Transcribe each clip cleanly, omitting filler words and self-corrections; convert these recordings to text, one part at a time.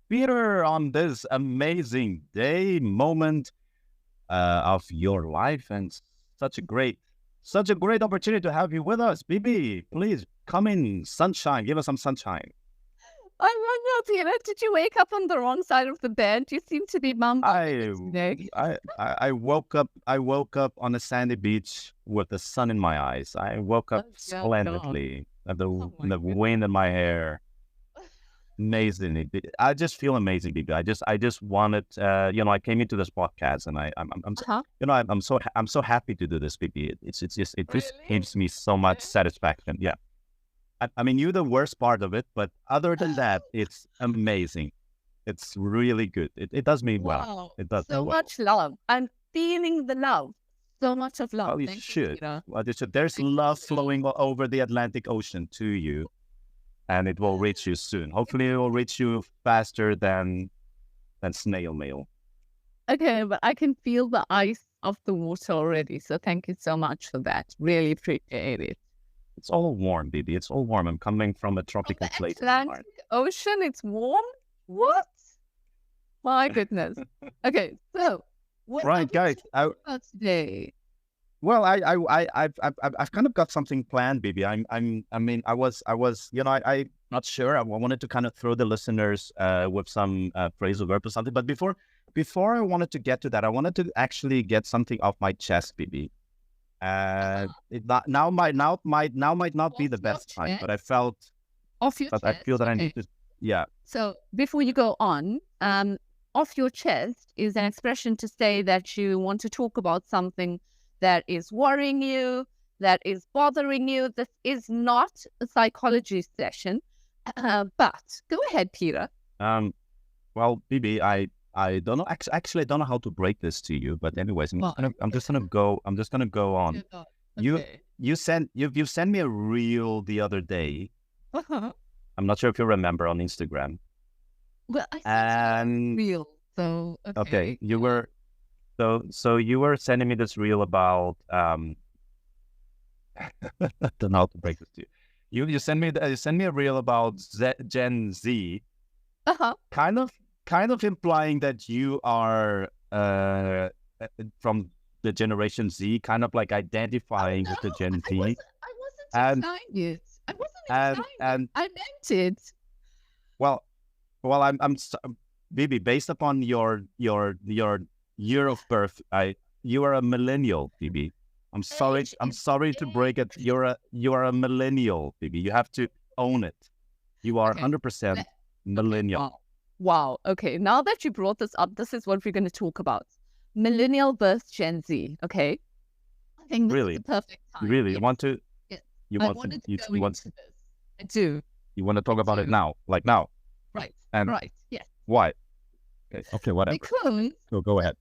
Peter, on this amazing day moment of your life, and such a great opportunity to have you with us. Bibi, please come in, sunshine. Give us some sunshine. I don't know, Tina. Did you wake up on the wrong side of the bed? You seem to be mum-bumming I, it today. I woke up. I woke up on a sandy beach with the sun in my eyes. I woke up Oh, yeah, God. splendidly. Oh, my The goodness. wind in my hair. Amazing. I just feel amazing, Bibi. I just wanted, I came into this podcast, and Uh-huh. I'm so happy to do this, Bibi. It just Really? gives me so much Okay. satisfaction. Yeah. I mean, you're the worst part of it, but other than that, it's amazing. It's really good. It does me well. Wow. It does me So well. much love. I'm feeling the love. So much of love. Well, you Thank you, should. Peter. Well, there's Thank you, love Peter. flowing over the Atlantic Ocean to you, and it will reach you soon. Hopefully, it will reach you faster than snail mail. Okay, but I can feel the ice of the water already. So thank you so much for that. Really appreciate it. It's all warm, baby. It's all warm. I'm coming from a From tropical the place in the Atlantic north. Ocean, it's warm? What? My goodness. Okay, so what are Right, we guys. talking about today? Well, I've kind of got something planned, baby. I mean, I not sure. I wanted to kind of throw the listeners with some phrasal verb or something. But before I wanted to get to that, I wanted to actually get something off my chest, baby. It not, now might not be Off the your best time, chest? Off your but I chest? feel that I need Okay. to. Yeah, So before you go on, off your chest is an expression to say that you want to talk about something that is worrying you, that is bothering you. This is not a psychology session, but go ahead, Peter. Um, well, Bibi, I don't know. Actually, I don't know how to break this to you. But anyways, Why? I'm just gonna go on. You're not. You Okay. you sent me a reel the other day. I'm not sure if you remember on Instagram. Well, I thought you were And real, so okay, okay. you were so you were sending me this reel about I don't know how to break this to you. You send me a reel about Gen Z, Uh-huh. kind of implying that you are from the generation Z, kind of like Oh identifying no, with the Gen I Z, wasn't. I wasn't and excited. I wasn't excited. and I meant it. well, Bibi, based upon your year of birth, I you are a millennial, Bibi. Age I'm is sorry to break it. age. You are a millennial, Bibi. You have to own it. You are Okay. 100% Let, okay. millennial. Wow. Wow. Okay. Now that you brought this up, this is what we're going to talk about. Millennial versus Gen Z. Okay. I think this is the Really, perfect you time. really Yes. want to Yes. you I want to wanted to go you want into this. I do. you want to I talk about it do. now, like now, Right. and Right. Yes. why? Okay, whatever. Because Go ahead.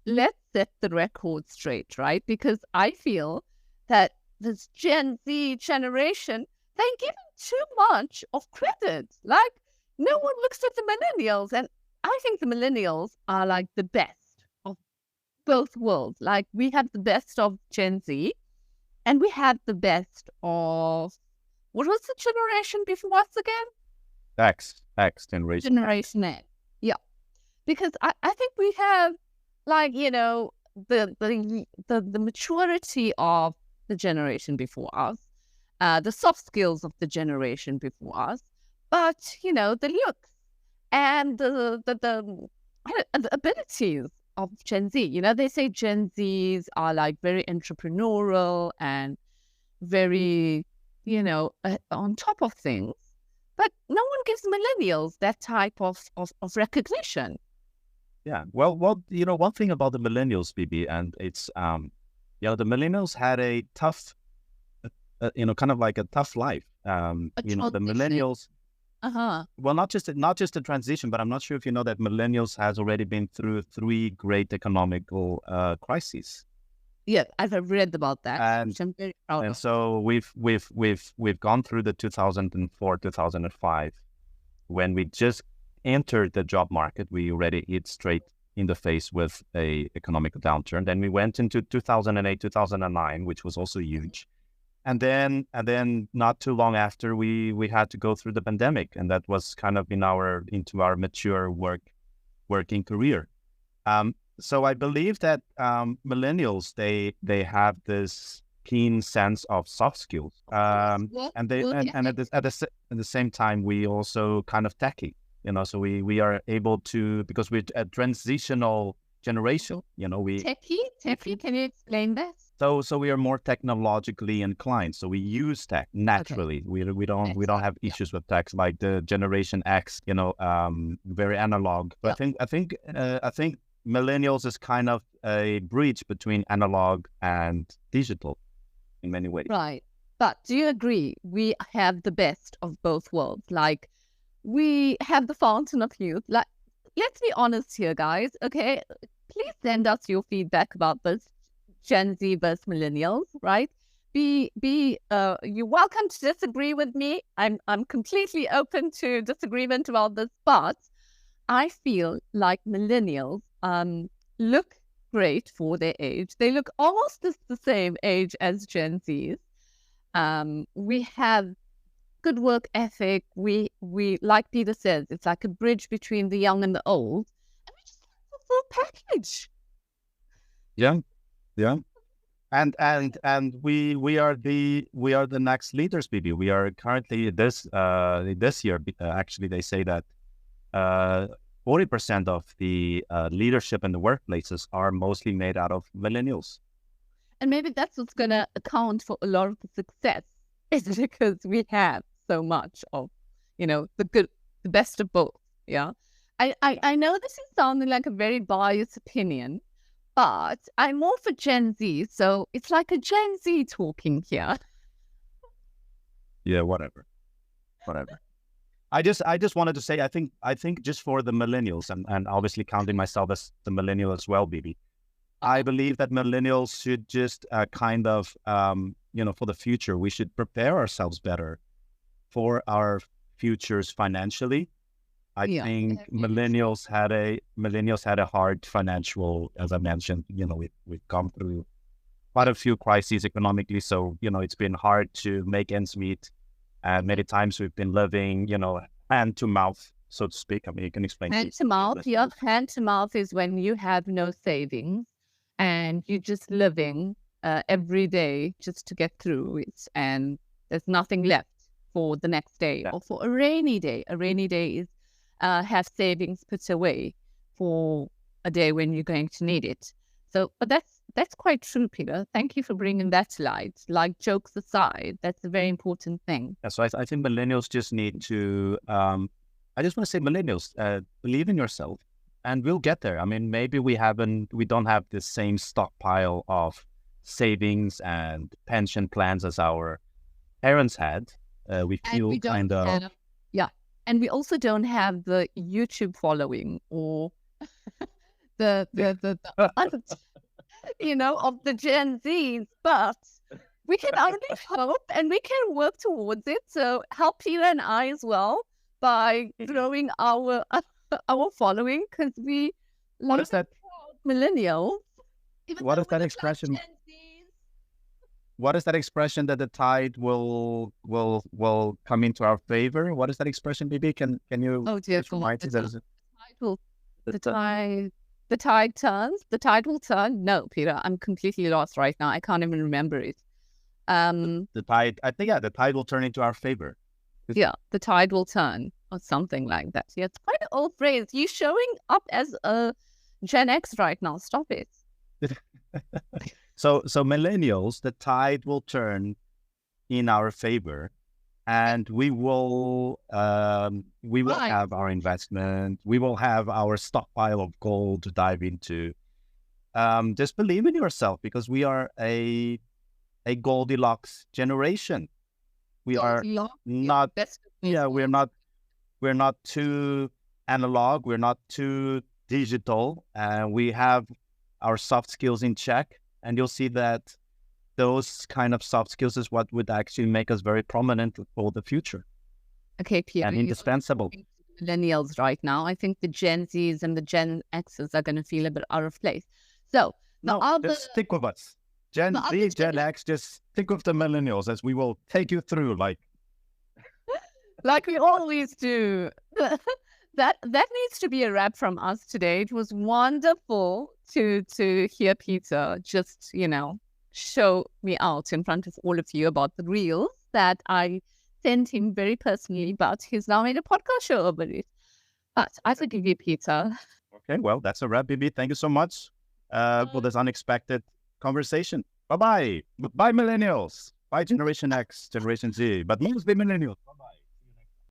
let's set the record straight, right? Because I feel that this Gen Z generation, they're given too much of credit. Like, no one looks at the millennials. And I think the millennials are like the best of both worlds. Like, we have the best of Gen Z and we have the best of what was the generation before us again? X generation X. Generation X. Yeah. Because I think we have like, the maturity of the generation before us, the soft skills of the generation before us, but the looks and the abilities of Gen Z. They say Gen Zs are like very entrepreneurial and very, on top of things. But no one gives millennials that type of recognition. Yeah. Well, one thing about the millennials, BB, and it's the millennials had a tough, kind of like a tough life. A The transition. millennials. Uh-huh. Well, not just a transition, but I'm not sure if you know that millennials has already been through three great economical crises. Yeah, I've read about that, And which I'm very proud of. so we've gone through the 2004 2005 when we just entered the job market. We already hit straight in the face with a economic downturn. Then we went into 2008 2009, which was also huge. And then not too long after, we had to go through the pandemic, and that was kind of into our mature working career. So I believe that millennials, they have this keen sense of soft skills, and they and at the same time, we also kind of techy, so we are able to, because we're a transitional generation, we techie. Can you explain that? so we are more technologically inclined. So we use tech naturally. Okay. We don't have issues with tech like the Generation X, very analog. But I think millennials is kind of a bridge between analog and digital in many ways. Right. But do you agree we have the best of both worlds? Like, we have the fountain of youth. Like, let's be honest here, guys. Okay, please send us your feedback about this Gen Z versus millennials, right? You're welcome to disagree with me. I'm completely open to disagreement about this, but I feel like millennials look great for their age. They look almost the same age as Gen Zs. We have good work ethic. We like Peter says, it's like a bridge between the young and the old, and we just have the full package. Yeah. And we are the next leaders, Bibi. We are currently this year. Actually, they say that 40% of the leadership in the workplaces are mostly made out of millennials. And maybe that's what's going to account for a lot of the success, is because we have so much of, the best of both. Yeah. I know this is sounding like a very biased opinion, but I'm more for Gen Z. So it's like a Gen Z talking here. Yeah, whatever. I just wanted to say, I think just for the millennials, and obviously counting myself as the millennial as well, Bibi, I believe that millennials should just kind of, for the future, we should prepare ourselves better for our futures financially. I think millennials had a hard financial, as I mentioned, we've gone through quite a few crises economically. So, it's been hard to make ends meet. And many times we've been living, hand to mouth, so to speak. I mean, you can explain. Hand to mouth. Yeah. Hand to mouth is when you have no savings and you're just living every day just to get through it. And there's nothing left for the next day or for a rainy day. A rainy day is have savings put away for a day when you're going to need it. So, but that's quite true, Peter. Thank you for bringing that to light. Like, jokes aside, that's a very important thing. Yeah, so I think millennials just need to, I just want to say millennials, believe in yourself and we'll get there. I mean, maybe we don't have the same stockpile of savings and pension plans as our parents had. We feel kind of... Yeah. And we also don't have the YouTube following or the of the Gen Zs, but we can only hope and we can work towards it. So help Peter and I as well by growing our following, because we love that millennials. What is that expression? What is that expression that the tide will come into our favor? What is that expression, Bibi? Can you? Oh dear God! The tide turns. The tide will turn. No, Peter, I'm completely lost right now. I can't even remember it. The tide. I think the tide will turn into our favor. Yeah, the tide will turn, or something like that. Yeah, it's quite an old phrase. You showing up as a Gen X right now. Stop it. So millennials, the tide will turn in our favor, and we will have our investment. We will have our stockpile of gold to dive into. Just believe in yourself, because we are a Goldilocks generation. We are not. Yeah, we're not too analog. We're not too digital, and we have our soft skills in check. And you'll see that those kind of soft skills is what would actually make us very prominent for the future. Okay, Pierre. And indispensable. Millennials right now. I think the Gen Zs and the Gen Xs are going to feel a bit out of place. So just stick with us. Gen The other Z, Gen X, just think of the millennials as we will take you through. Like we always do. That needs to be a wrap from us today. It was wonderful to hear Peter just, show me out in front of all of you about the reels that I sent him very personally, but he's now made a podcast show about it. But I forgive you, Peter. okay, well, that's a wrap, Bibi. Thank you so much for this unexpected conversation. Bye bye, millennials. Bye, Generation X, Generation Z, but mostly millennials. Bye-bye.